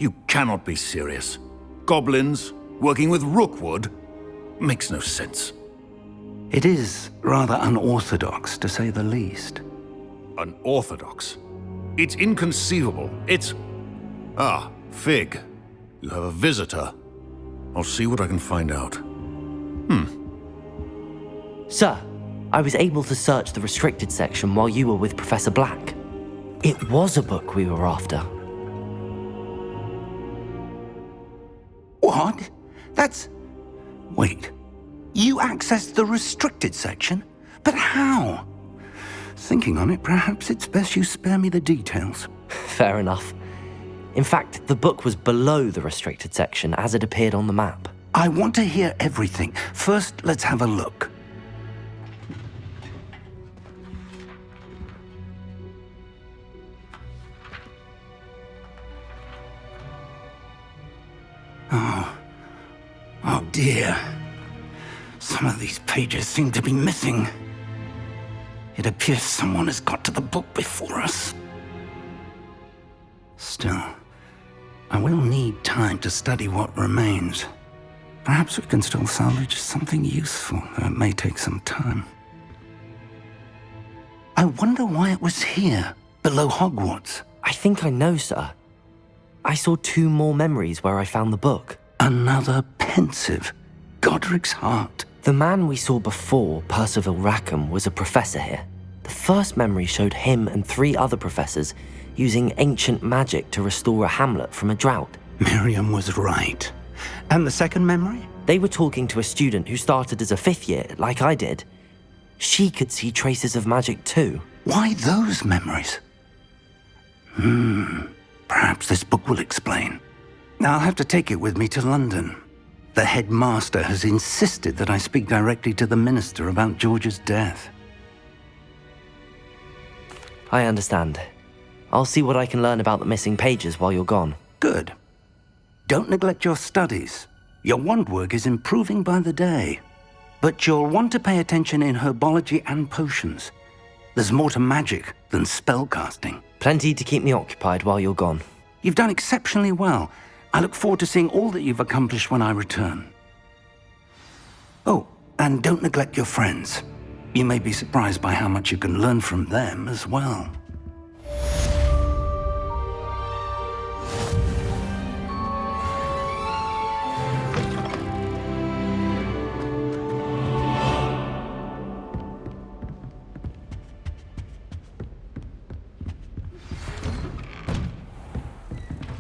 You cannot be serious. Goblins working with Rookwood? Makes no sense. It is rather unorthodox, to say the least. Unorthodox? It's inconceivable. It's... Ah, Fig. You have a visitor. I'll see what I can find out. Sir, I was able to search the restricted section while you were with Professor Black. It was a book we were after. What? That's... Wait. You accessed the restricted section? But how? Thinking on it, perhaps it's best you spare me the details. Fair enough. In fact, the book was below the restricted section as it appeared on the map. I want to hear everything. First, let's have a look. Oh dear. Some of these pages seem to be missing. It appears someone has got to the book before us. Still, I will need time to study what remains. Perhaps we can still salvage something useful, though it may take some time. I wonder why it was here, below Hogwarts. I think I know, sir. I saw 2 more memories where I found the book. Another pensive. Godric's heart. The man we saw before, Percival Rackham, was a professor here. The first memory showed him and 3 other professors using ancient magic to restore a hamlet from a drought. Miriam was right. And the second memory? They were talking to a student who started as a 5th year, like I did. She could see traces of magic too. Why those memories? Perhaps this book will explain. I'll have to take it with me to London. The headmaster has insisted that I speak directly to the minister about George's death. I understand. I'll see what I can learn about the missing pages while you're gone. Good. Don't neglect your studies. Your wand work is improving by the day. But you'll want to pay attention in herbology and potions. There's more to magic than spellcasting. Plenty to keep me occupied while you're gone. You've done exceptionally well. I look forward to seeing all that you've accomplished when I return. Oh, and don't neglect your friends. You may be surprised by how much you can learn from them as well.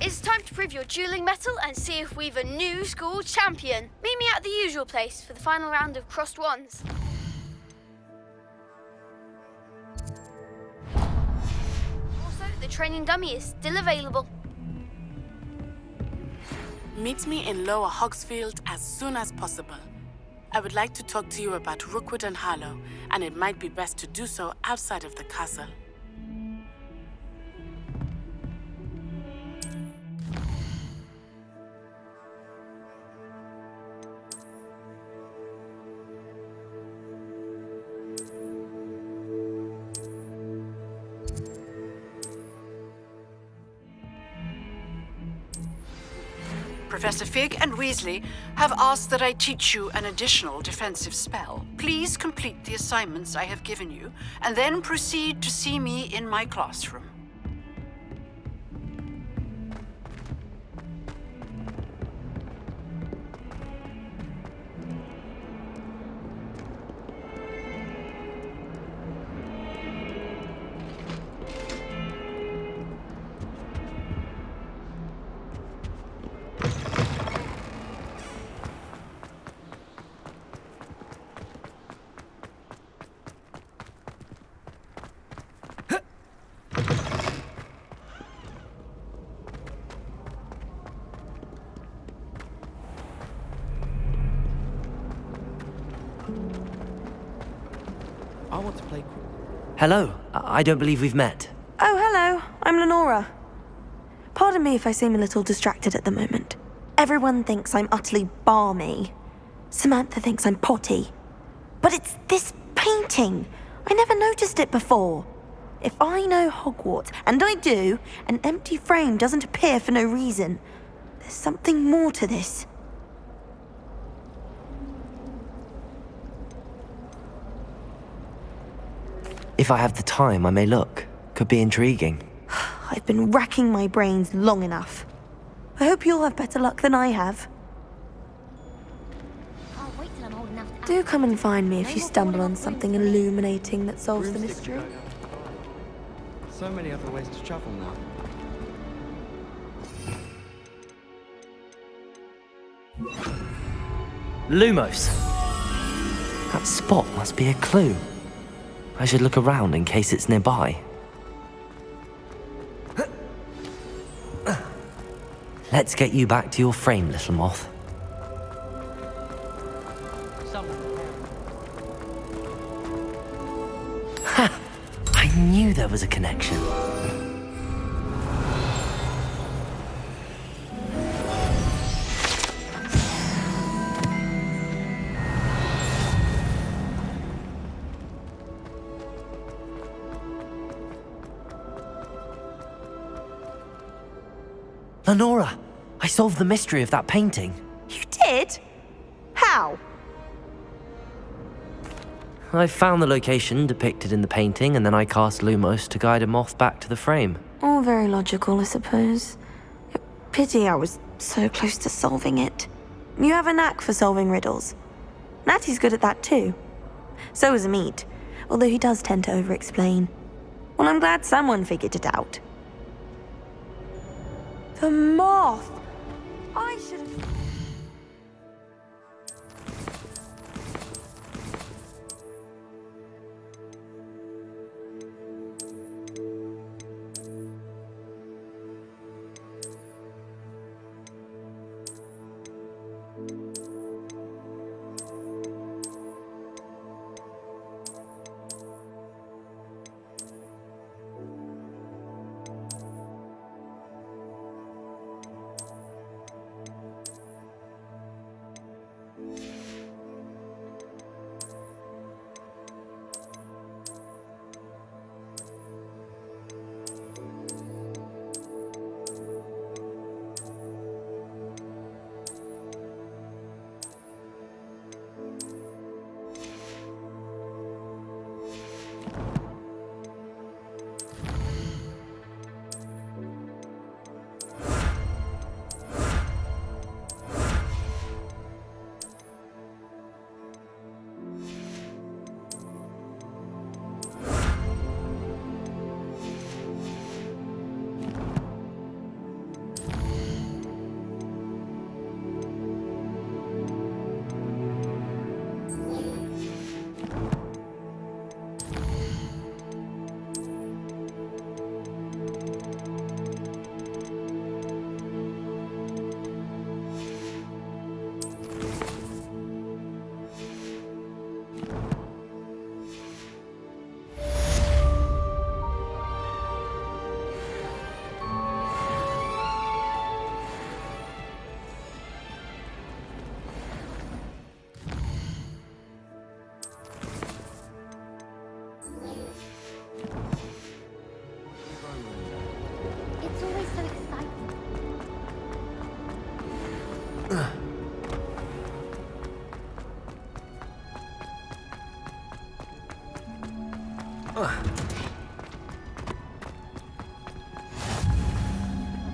It's time to prove your dueling mettle and see if we've a new school champion. Meet me at the usual place for the final round of crossed wands. Also, the training dummy is still available. Meet me in Lower Hogsfield as soon as possible. I would like to talk to you about Rookwood and Harlow, and it might be best to do so outside of the castle. Professor Fig and Weasley have asked that I teach you an additional defensive spell. Please complete the assignments I have given you, and then proceed to see me in my classroom. I want to play... Hello, I don't believe we've met. Oh, hello. I'm Lenora. Pardon me if I seem a little distracted at the moment. Everyone thinks I'm utterly balmy. Samantha thinks I'm potty. But it's this painting. I never noticed it before. If I know Hogwarts, and I do, an empty frame doesn't appear for no reason. There's something more to this. If I have the time, I may look. Could be intriguing. I've been racking my brains long enough. I hope you'll have better luck than I have. Can't wait till I'm old enough to Do come and find me if you stumble on something illuminating that solves the broomsticks mystery. going out. So many other ways to travel now. Lumos! That spot must be a clue. I should look around in case it's nearby. Let's get you back to your frame, little moth. Ha! I knew there was a connection. Lenora, I solved the mystery of that painting. You did? How? I found the location depicted in the painting, and then I cast Lumos to guide a moth back to the frame. All very logical, I suppose. Pity I was so close to solving it. You have a knack for solving riddles. Natty's good at that too. So is Amit, although he does tend to over-explain. Well, I'm glad someone figured it out. The moth! I should have... It's always so exciting. That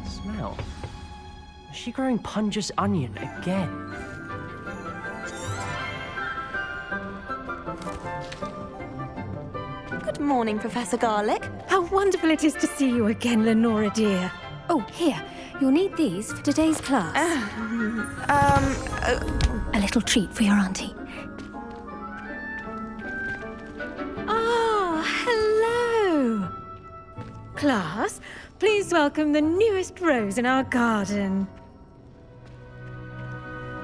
smell. Is she growing Punja's onion again? Good morning, Professor Garlic. How wonderful it is to see you again, Lenora dear. Oh, here. You'll need these for today's class. A little treat for your auntie. Ah, hello. Class, please welcome the newest rose in our garden.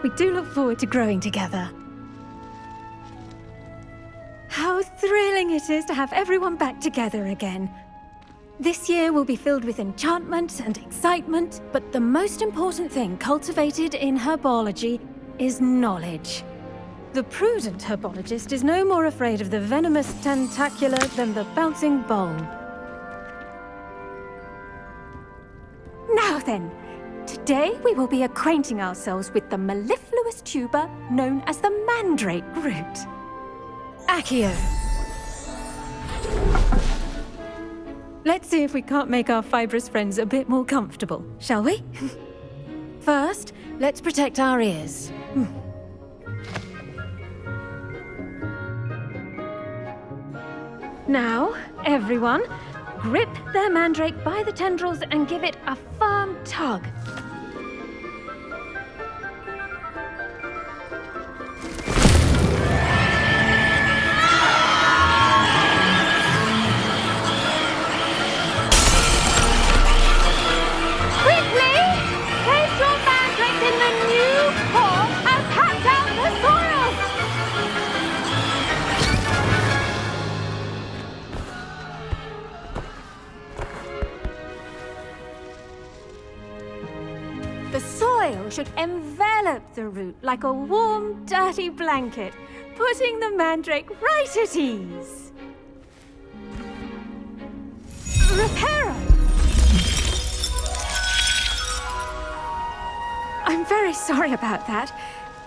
We do look forward to growing together. How thrilling thrilling it is to have everyone back together again. This year will be filled with enchantment and excitement, but the most important thing cultivated in herbology is knowledge. The prudent herbologist is no more afraid of the venomous tentacula than the bouncing bulb. Now then, today we will be acquainting ourselves with the mellifluous tuber known as the mandrake root. Accio. Let's see if we can't make our fibrous friends a bit more comfortable, shall we? First, let's protect our ears. Now, everyone, grip their mandrake by the tendrils and give it a firm tug. Quickly, place your mandrake in the new pot and pat out the soil. The soil should envelop the root like a warm, dirty blanket, putting the mandrake right at ease. Reparo! I'm very sorry about that.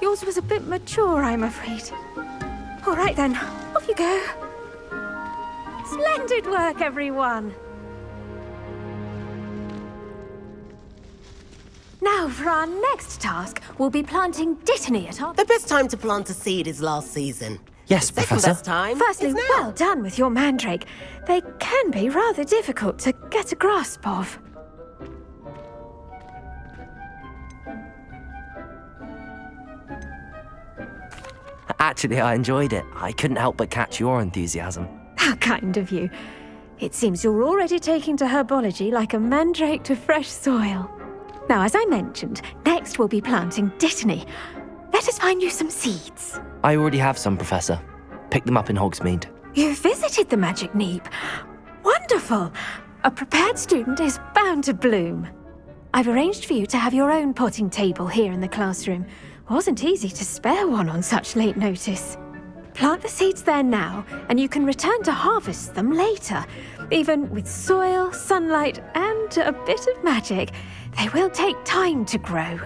Yours was a bit mature, I'm afraid. All right then, off you go. Splendid work, everyone. Now, for our next task, we'll be planting dittany at our... The best time to plant a seed is last season. Yes, Second Professor. best time Firstly, is now. well done with your mandrake. They can be rather difficult to get a grasp of. Actually, I enjoyed it. I couldn't help but catch your enthusiasm. How kind of you. It seems you're already taking to herbology like a mandrake to fresh soil. Now, as I mentioned, next we'll be planting dittany. Let us find you some seeds. I already have some, Professor. Picked them up in Hogsmeade. You visited the Magic Neep. Wonderful! A prepared student is bound to bloom. I've arranged for you to have your own potting table here in the classroom. Wasn't easy to spare one on such late notice. Plant the seeds there now, and you can return to harvest them later. Even with soil, sunlight, and a bit of magic, they will take time to grow.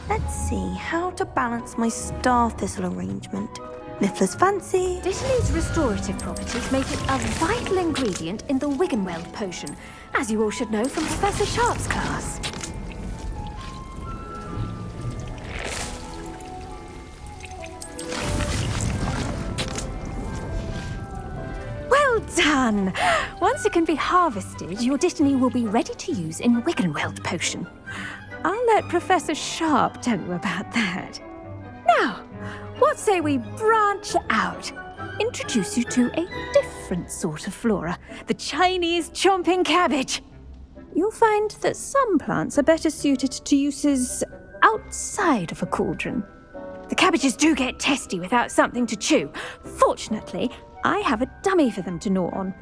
Let's see how to balance my star thistle arrangement. Miffler's fancy. Dittany's restorative properties make it a vital ingredient in the Wiggenweld potion, as you all should know from Professor Sharp's class. Well done! Once it can be harvested, your dittany will be ready to use in Wiggenweld potion. I'll let Professor Sharp tell you about that. Now, what say we branch out? Introduce you to a different sort of flora, the Chinese chomping cabbage. You'll find that some plants are better suited to uses outside of a cauldron. The cabbages do get testy without something to chew. Fortunately, I have a dummy for them to gnaw on.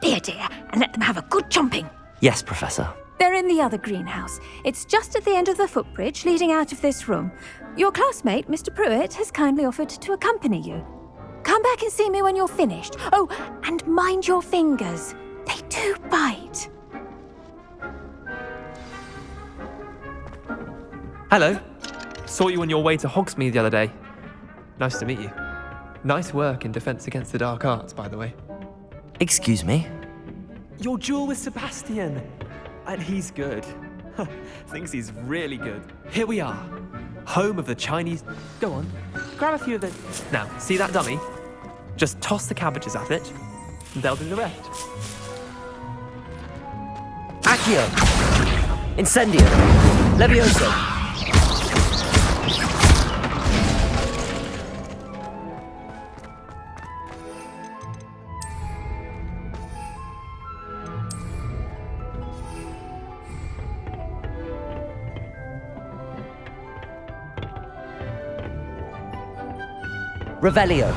Be a dear and let them have a good chomping. Yes, Professor. They're in the other greenhouse. It's just at the end of the footbridge leading out of this room. Your classmate, Mr. Pruitt, has kindly offered to accompany you. Come back and see me when you're finished. Oh, and mind your fingers. They do bite. Hello. Saw you on your way to Hogsmeade the other day. Nice to meet you. Nice work in Defense Against the Dark Arts, by the way. Excuse me? Your duel with Sebastian. And he's good. Thinks he's really good. Here we are. Home of the Chinese... Go on. Grab a few of the... Now, see that dummy? Just toss the cabbages at it, and they'll do the rest. Accio! Incendio! Levioso! Revelio.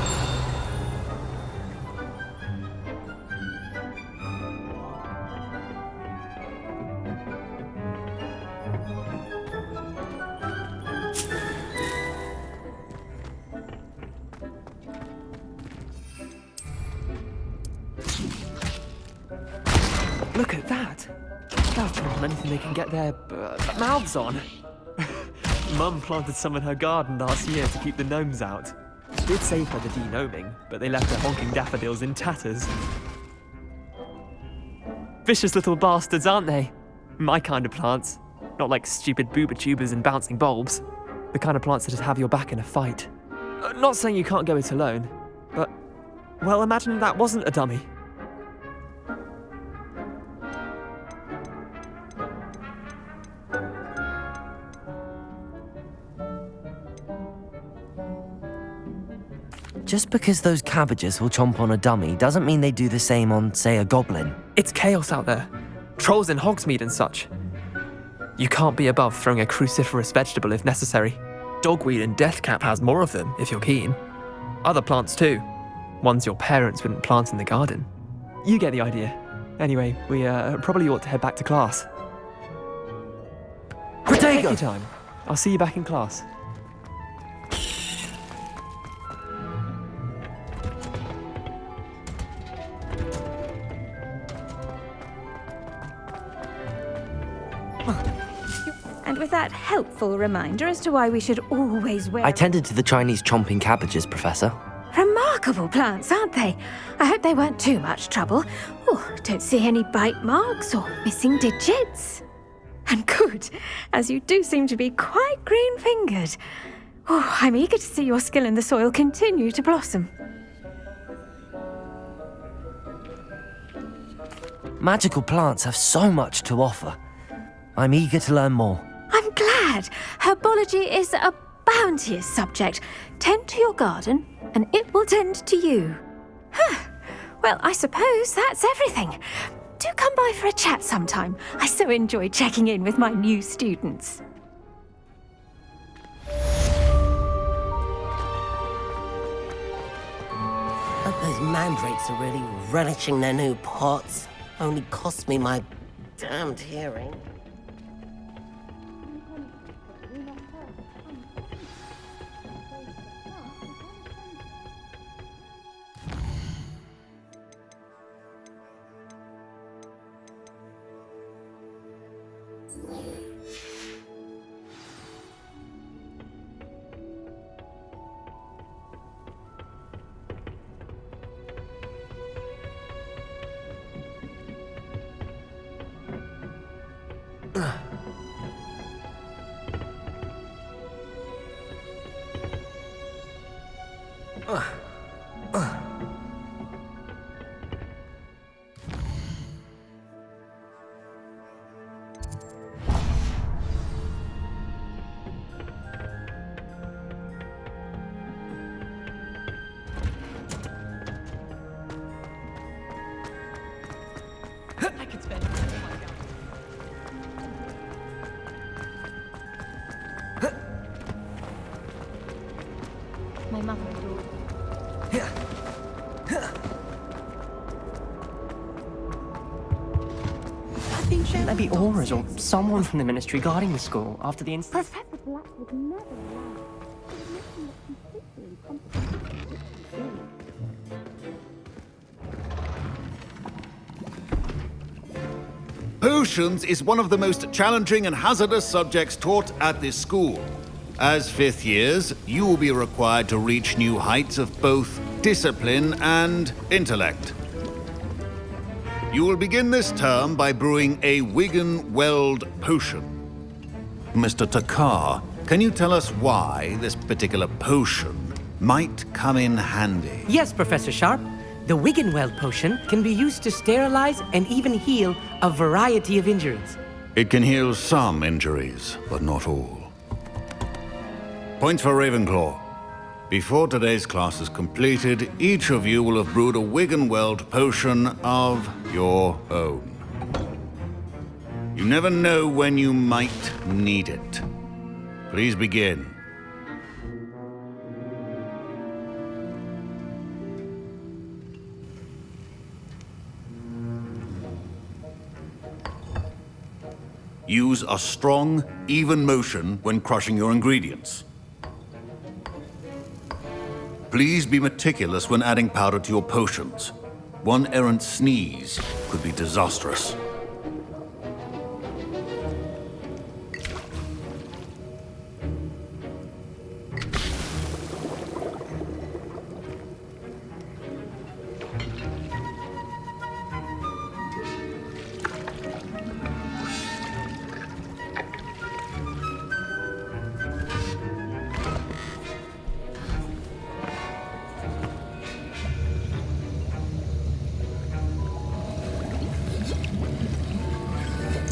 Look at that. They'll jump on anything they can get their mouths on. Mum planted some in her garden last year to keep the gnomes out. Did save her the de-gnoming, but they left her honking daffodils in tatters. Vicious little bastards, aren't they? My kind of plants. Not like stupid booba tubers and bouncing bulbs. The kind of plants that just have your back in a fight. Not saying you can't go it alone, but, well, imagine that wasn't a dummy. Just because those cabbages will chomp on a dummy doesn't mean they do the same on, say, a goblin. It's chaos out there. Trolls in Hogsmeade and such. You can't be above throwing a cruciferous vegetable if necessary. Dogweed and deathcap has more of them, if you're keen. Other plants too. Ones your parents wouldn't plant in the garden. You get the idea. Anyway, we probably ought to head back to class. Take your time. I'll see you back in class. And with that helpful reminder as to why we should always wear... I tended to the Chinese chomping cabbages, Professor. Remarkable plants, aren't they? I hope they weren't too much trouble. Oh, don't see any bite marks or missing digits. And good, as you do seem to be quite green-fingered. Oh, I'm eager to see your skill in the soil continue to blossom. Magical plants have so much to offer. I'm eager to learn more. I'm glad. Herbology is a bounteous subject. Tend to your garden, and it will tend to you. Well, I suppose that's everything. Do come by for a chat sometime. I so enjoy checking in with my new students. Hope those mandrakes are really relishing their new pots. Only cost me my damned hearing. My mother adored. Shouldn't there be auras or someone from the ministry guarding the school after the incident? Professor Black would never Potions is one of the most challenging and hazardous subjects taught at this school. As fifth years, you will be required to reach new heights of both discipline and intellect. You will begin this term by brewing a Wiggenweld potion. Mr. Takar, can you tell us why this particular potion might come in handy? Yes, Professor Sharp. The Wiggenweld potion can be used to sterilize and even heal a variety of injuries. It can heal some injuries, but not all. Points for Ravenclaw. Before today's class is completed, each of you will have brewed a Wiggenweld potion of your own. You never know when you might need it. Please begin. Use a strong, even motion when crushing your ingredients. Please be meticulous when adding powder to your potions. One errant sneeze could be disastrous.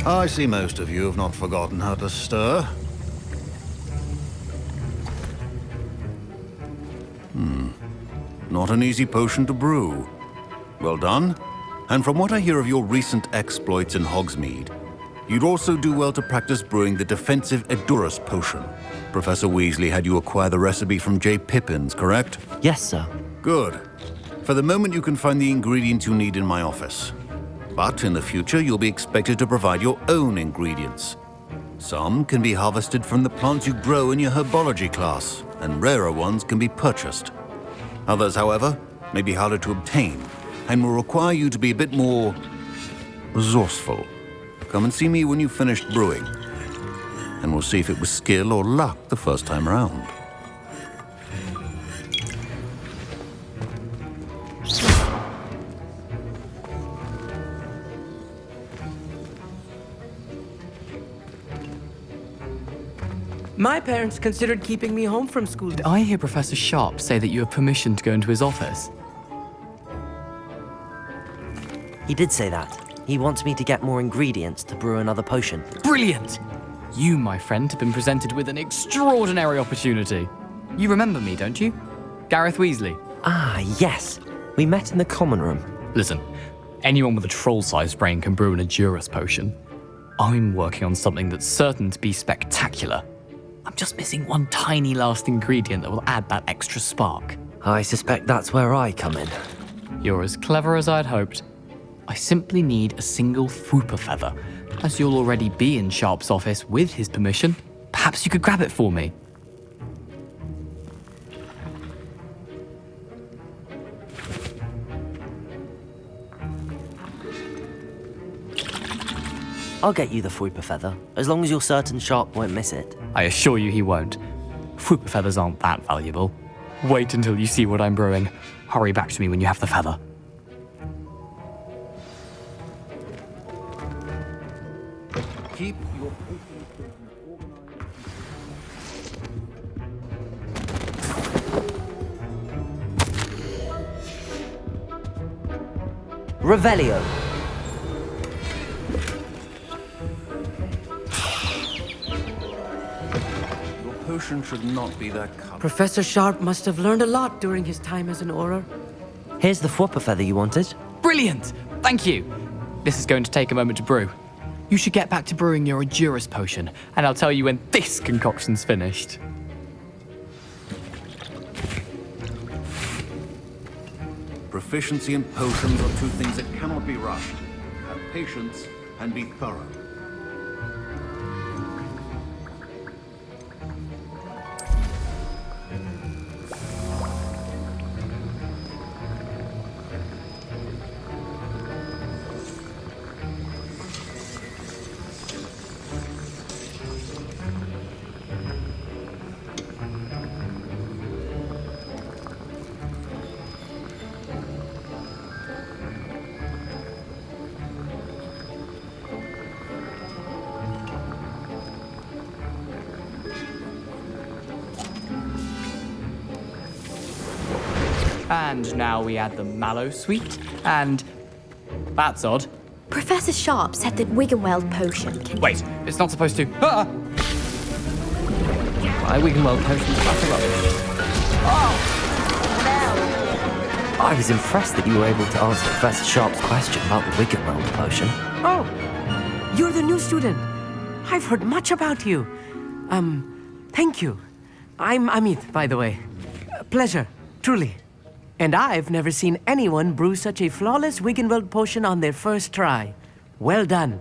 I see most of you have not forgotten how to stir. Not an easy potion to brew. Well done. And from what I hear of your recent exploits in Hogsmeade, you'd also do well to practice brewing the defensive Edurus potion. Professor Weasley had you acquire the recipe from J. Pippin's, correct? Yes, sir. Good. For the moment, you can find the ingredients you need in my office. But in the future, you'll be expected to provide your own ingredients. Some can be harvested from the plants you grow in your herbology class, and rarer ones can be purchased. Others, however, may be harder to obtain, and will require you to be a bit more resourceful. Come and see me when you've finished brewing, and we'll see if it was skill or luck the first time around. My parents considered keeping me home from school. Did I hear Professor Sharp say that you have permission to go into his office? He did say that. He wants me to get more ingredients to brew another potion. Brilliant! You, my friend, have been presented with an extraordinary opportunity. You remember me, don't you? Gareth Weasley. Ah, yes. We met in the common room. Listen, anyone with a troll-sized brain can brew an Edurus potion. I'm working on something that's certain to be spectacular. I'm just missing one tiny last ingredient that will add that extra spark. I suspect that's where I come in. You're as clever as I'd hoped. I simply need a single Fwooper feather. As you'll already be in Sharp's office with his permission, perhaps you could grab it for me. I'll get you the Fwooper feather, as long as you're certain Sharp won't miss it. I assure you he won't. Fwooper feathers aren't that valuable. Wait until you see what I'm brewing. Hurry back to me when you have the feather. Keep your Revelio. potion should not be that color. Professor Sharp must have learned a lot during his time as an Auror. Here's the Fwooper feather you wanted. Brilliant! Thank you! This is going to take a moment to brew. You should get back to brewing your Edurus potion, and I'll tell you when this concoction's finished. Proficiency in potions are two things that cannot be rushed. Have patience and be thorough. And now we add the mallow sweet, and that's odd. Professor Sharp said that Wiggenweld potion can... Wait, it's not supposed to. Ah! My Wiggenweld potion's batter up. I was impressed that you were able to answer Professor Sharp's question about the Wiggenweld potion. Oh, you're the new student. I've heard much about you. Thank you. I'm Amit, by the way. Pleasure, truly. And I've never seen anyone brew such a flawless Wiggenweld potion on their first try. Well done.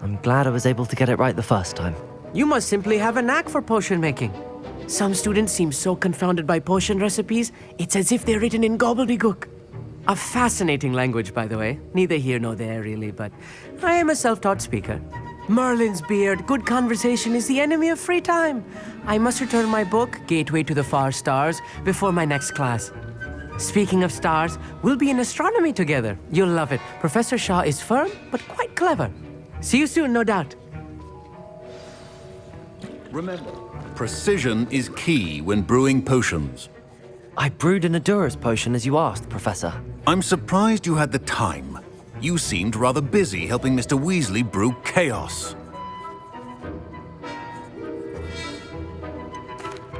I'm glad I was able to get it right the first time. You must simply have a knack for potion making. Some students seem so confounded by potion recipes, it's as if they're written in gobbledygook. A fascinating language, by the way. Neither here nor there, really, but I am a self-taught speaker. Merlin's beard, good conversation is the enemy of free time. I must return my book, Gateway to the Far Stars, before my next class. Speaking of stars, we'll be in astronomy together. You'll love it. Professor Shaw is firm, but quite clever. See you soon, no doubt. Remember, precision is key when brewing potions. I brewed an Adurus potion as you asked, Professor. I'm surprised you had the time. You seemed rather busy helping Mr. Weasley brew chaos.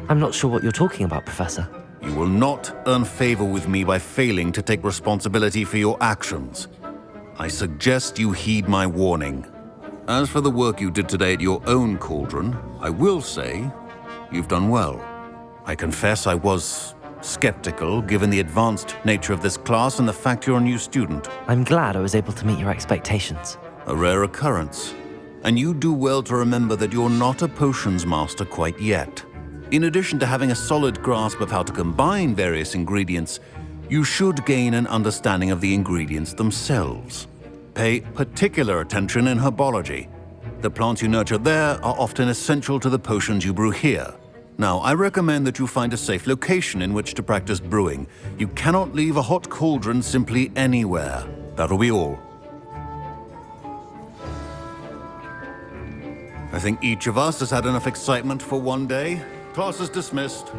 I'm not sure what you're talking about, Professor. You will not earn favor with me by failing to take responsibility for your actions. I suggest you heed my warning. As for the work you did today at your own cauldron, I will say you've done well. I confess I was skeptical given the advanced nature of this class and the fact you're a new student. I'm glad I was able to meet your expectations. A rare occurrence. And you do well to remember that you're not a potions master quite yet. In addition to having a solid grasp of how to combine various ingredients, you should gain an understanding of the ingredients themselves. Pay particular attention in herbology. The plants you nurture there are often essential to the potions you brew here. Now, I recommend that you find a safe location in which to practice brewing. You cannot leave a hot cauldron simply anywhere. That'll be all. I think each of us has had enough excitement for one day. Class is dismissed.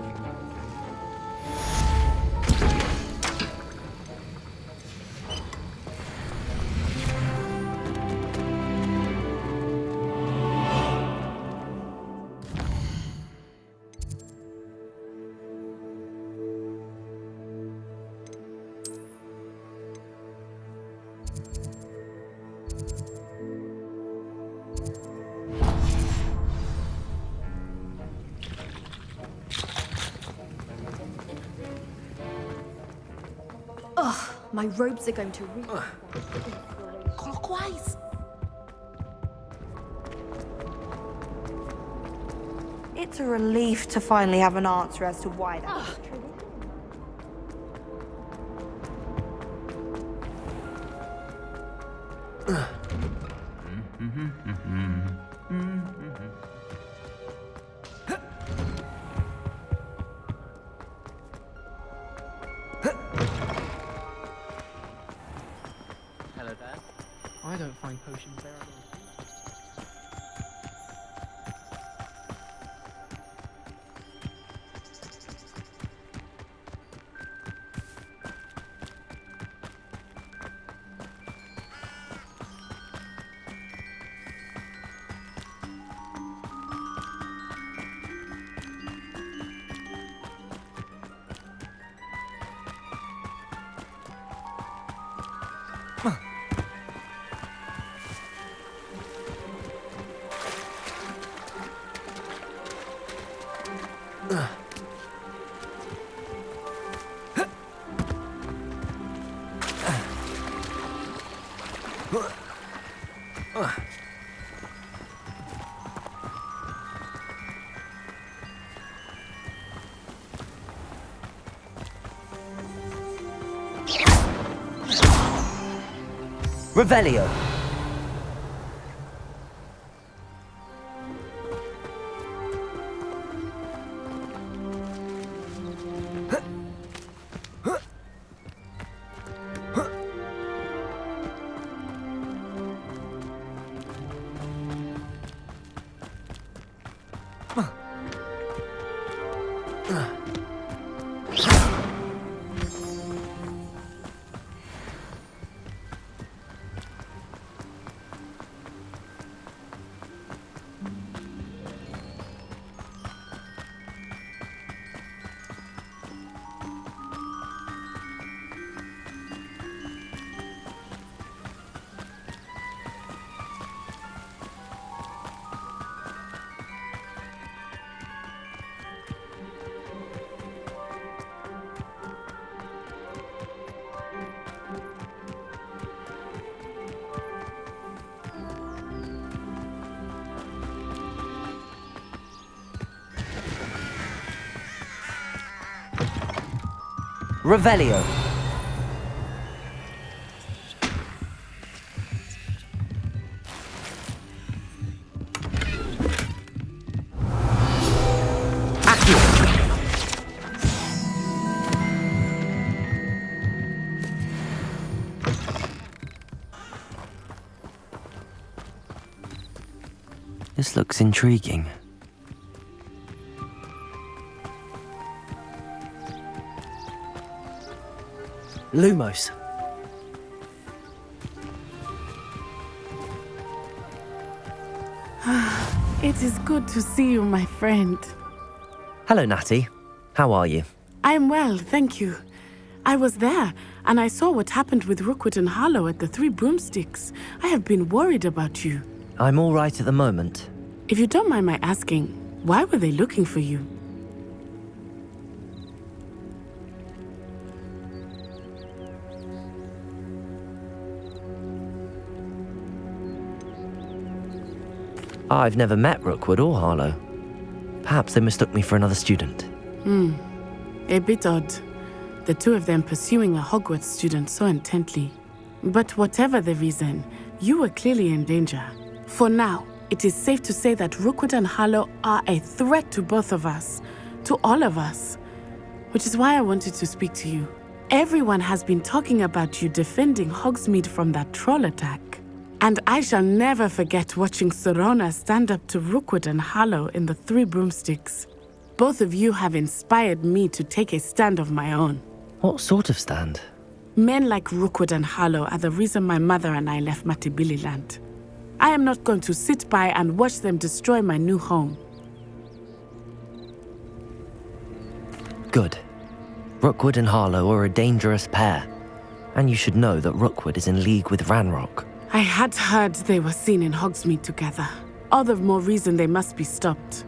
Ugh, my robes are going to Clockwise. It's a relief to finally have an answer as to why that was true. Hello there. I don't find potions very Revelio. Revelio. This looks intriguing. Lumos. It is good to see you, my friend. Hello, Natty. How are you? I'm well, thank you. I was there, and I saw what happened with Rookwood and Harlow at the Three Broomsticks. I have been worried about you. I'm all right at the moment. If you don't mind my asking, why were they looking for you? I've never met Rookwood or Harlow. Perhaps they mistook me for another student. A bit odd. The two of them pursuing a Hogwarts student so intently. But whatever the reason, you were clearly in danger. For now, it is safe to say that Rookwood and Harlow are a threat to both of us, to all of us. Which is why I wanted to speak to you. Everyone has been talking about you defending Hogsmeade from that troll attack. And I shall never forget watching Sorona stand up to Rookwood and Harlow in the Three Broomsticks. Both of you have inspired me to take a stand of my own. What sort of stand? Men like Rookwood and Harlow are the reason my mother and I left Matabeleland. I am not going to sit by and watch them destroy my new home. Good. Rookwood and Harlow are a dangerous pair. And you should know that Rookwood is in league with Ranrock. I had heard they were seen in Hogsmeade together. All the more reason they must be stopped.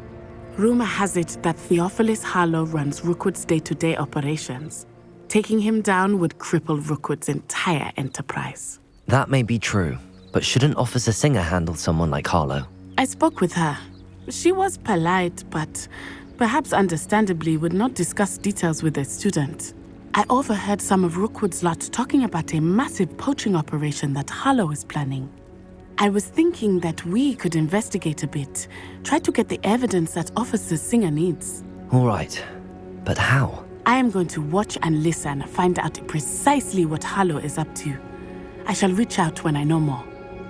Rumor has it that Theophilus Harlow runs Rookwood's day-to-day operations. Taking him down would cripple Rookwood's entire enterprise. That may be true, but shouldn't Officer Singer handle someone like Harlow? I spoke with her. She was polite, but perhaps understandably would not discuss details with a student. I overheard some of Rookwood's lot talking about a massive poaching operation that Harlow is planning. I was thinking that we could investigate a bit, try to get the evidence that Officer Singer needs. All right, but how? I am going to watch and listen, find out precisely what Harlow is up to. I shall reach out when I know more.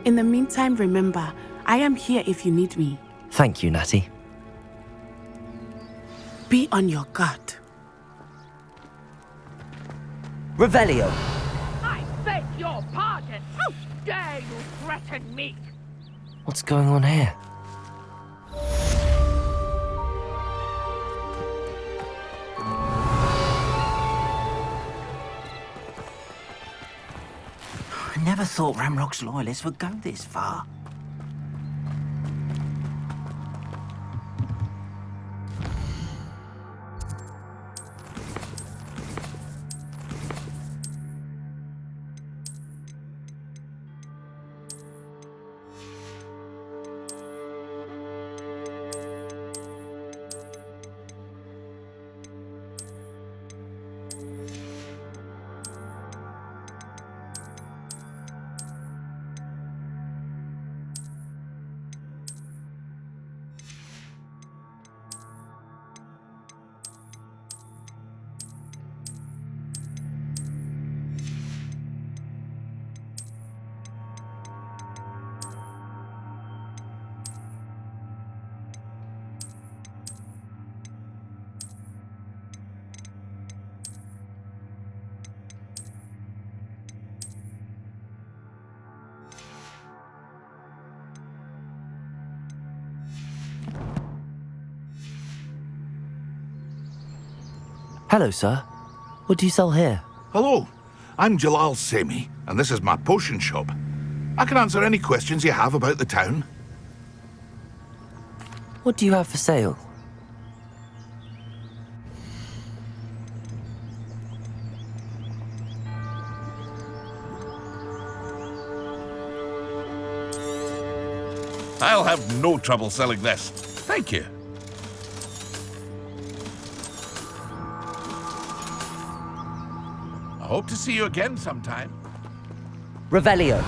In the meantime, remember, I am here if you need me. Thank you, Natty. Be on your guard. Revelio! I beg your pardon! How dare you threaten me? What's going on here? I never thought Ramrock's loyalists would go this far. Hello, sir. What do you sell here? Hello, I'm Jalal Semi, and this is my potion shop. I can answer any questions you have about the town. What do you have for sale? I'll have no trouble selling this. Thank you. I hope to see you again sometime. Revelio.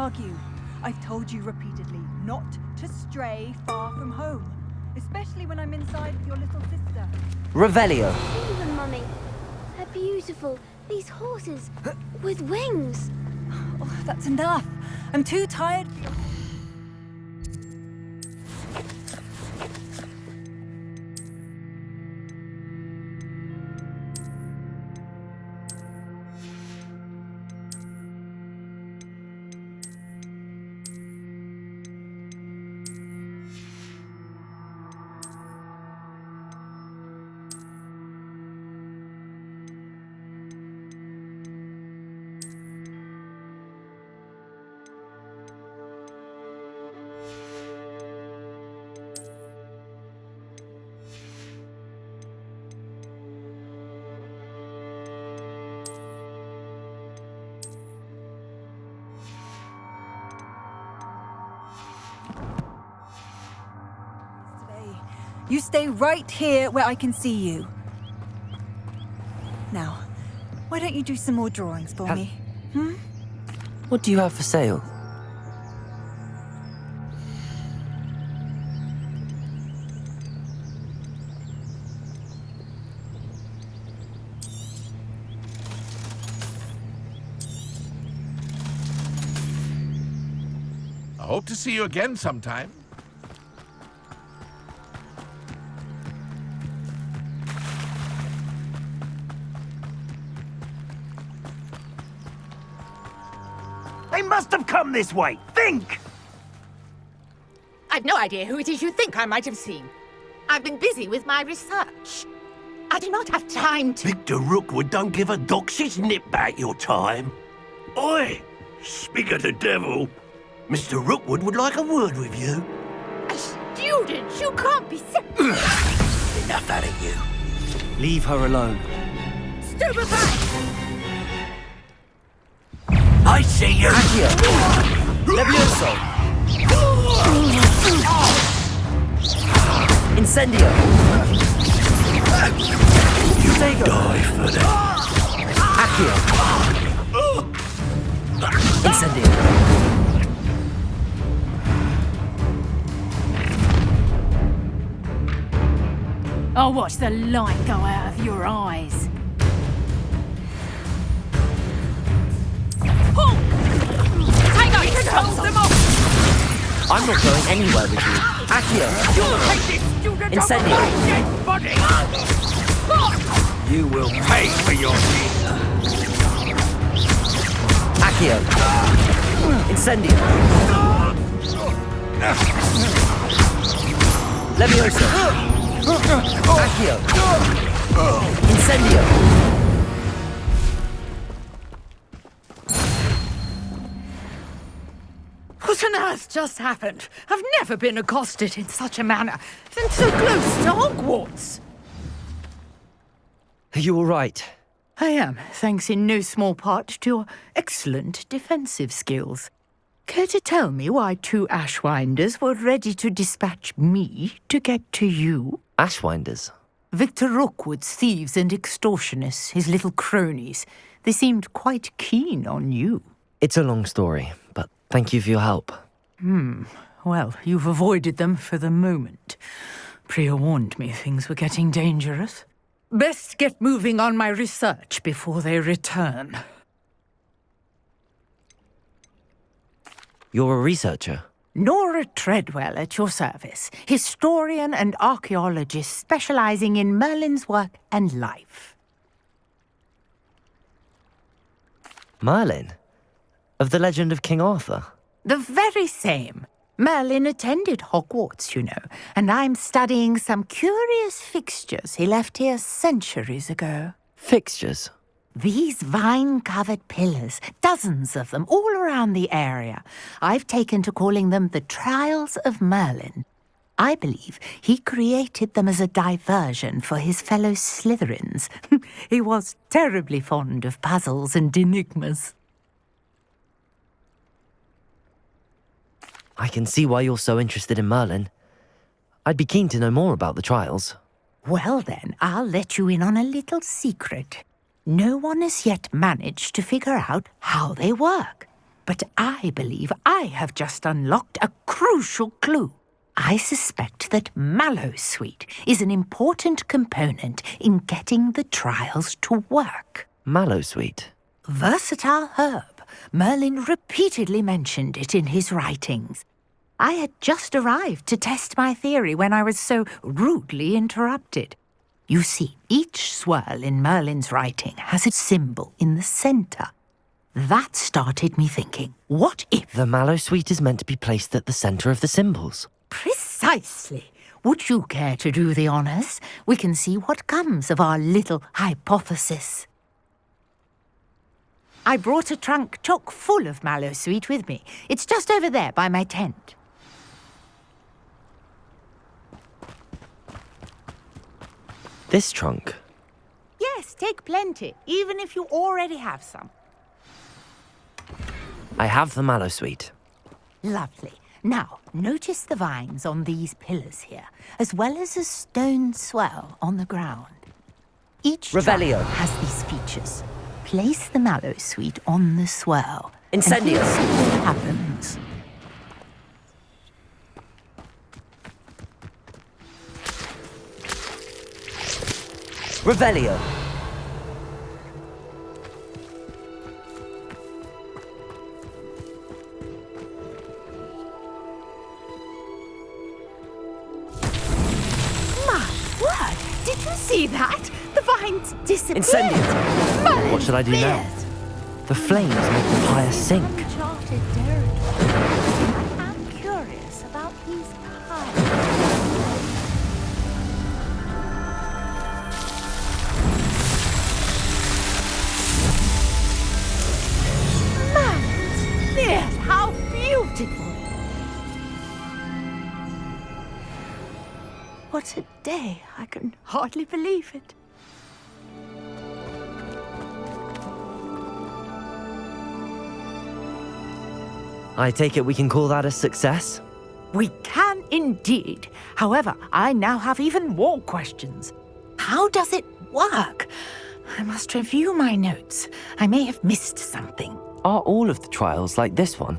argue. I've told you repeatedly not to stray far from home, especially when I'm inside with your little sister. Revelio. See them, Mummy. They're beautiful. These horses with wings. Oh, that's enough. I'm too tired for your... You stay right here where I can see you. Now, why don't you do some more drawings for me? What do you have for sale? I hope to see you again sometime. They must have come this way. Think! I've no idea who it is you think I might have seen. I've been busy with my research. I do not have time to... Victor Rookwood don't give a doxy's nip back your time. Oi! Speak of the devil. Mr. Rookwood would like a word with you. A student? You can't be sick. Enough out of you. Leave her alone. Stupefy! I see you! Accio! Levioso! Incendio! You die for that. Accio! Incendio! I'll watch the light go out of your eyes. I'm not going anywhere with you. Accio! Incendio! You will pay for your deed. Accio! Incendio! Levioso! Accio! Incendio! What on earth just happened? I've never been accosted in such a manner, and so close to Hogwarts. Are you all right? I am, thanks in no small part to your excellent defensive skills. Care to tell me why two Ashwinders were ready to dispatch me to get to you? Ashwinders? Victor Rookwood's thieves and extortionists, his little cronies. They seemed quite keen on you. It's a long story, but thank you for your help. Well, you've avoided them for the moment. Priya warned me things were getting dangerous. Best get moving on my research before they return. You're a researcher? Nora Treadwell at your service, historian and archaeologist specializing in Merlin's work and life. Merlin? Of the legend of King Arthur? The very same. Merlin attended Hogwarts, you know, and I'm studying some curious fixtures he left here centuries ago. Fixtures? These vine-covered pillars, dozens of them, all around the area. I've taken to calling them the Trials of Merlin. I believe he created them as a diversion for his fellow Slytherins. He was terribly fond of puzzles and enigmas. I can see why you're so interested in Merlin. I'd be keen to know more about the trials. Well then, I'll let you in on a little secret. No one has yet managed to figure out how they work. but I believe I have just unlocked a crucial clue. I suspect that mallowsweet is an important component in getting the trials to work. Mallowsweet? Versatile herb. Merlin repeatedly mentioned it in his writings. I had just arrived to test my theory when I was so rudely interrupted. You see, each swirl in Merlin's writing has a symbol in the center. That started me thinking, what if... The mallowsweet is meant to be placed at the center of the symbols. Precisely. Would you care to do the honors? We can see what comes of our little hypothesis. I brought a trunk chock full of mallowsweet with me. It's just over there by my tent. This trunk? Yes, take plenty, even if you already have some. I have the mallowsweet. Lovely. Now, notice the vines on these pillars here, as well as a stone swell on the ground. Each Revelio trunk has these features. Place the mallowsweet on the swell. Incendio. And see what happens. Revelio. Did you see that? The vines disappeared. Incendio. What should I do now? The flames make the fire sink. Uncharted territory. I am curious about these pies. Yes, how beautiful! What a day! I can hardly believe it. I take it we can call that a success? We can indeed. However, I now have even more questions. How does it work? I must review my notes. I may have missed something. Are all of the trials like this one?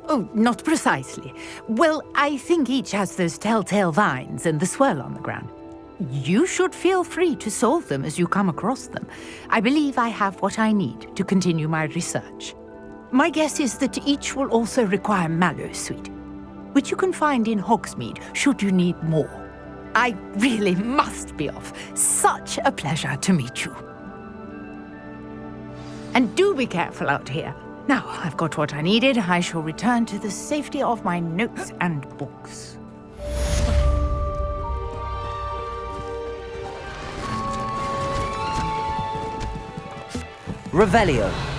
Oh, not precisely. Well, I think each has those telltale vines and the swirl on the ground. You should feel free to solve them as you come across them. I believe I have what I need to continue my research. My guess is that each will also require mallowsweet, which you can find in Hogsmeade should you need more. I really must be off. Such a pleasure to meet you. And do be careful out here. Now I've got what I needed, I shall return to the safety of my notes and books. Revelio.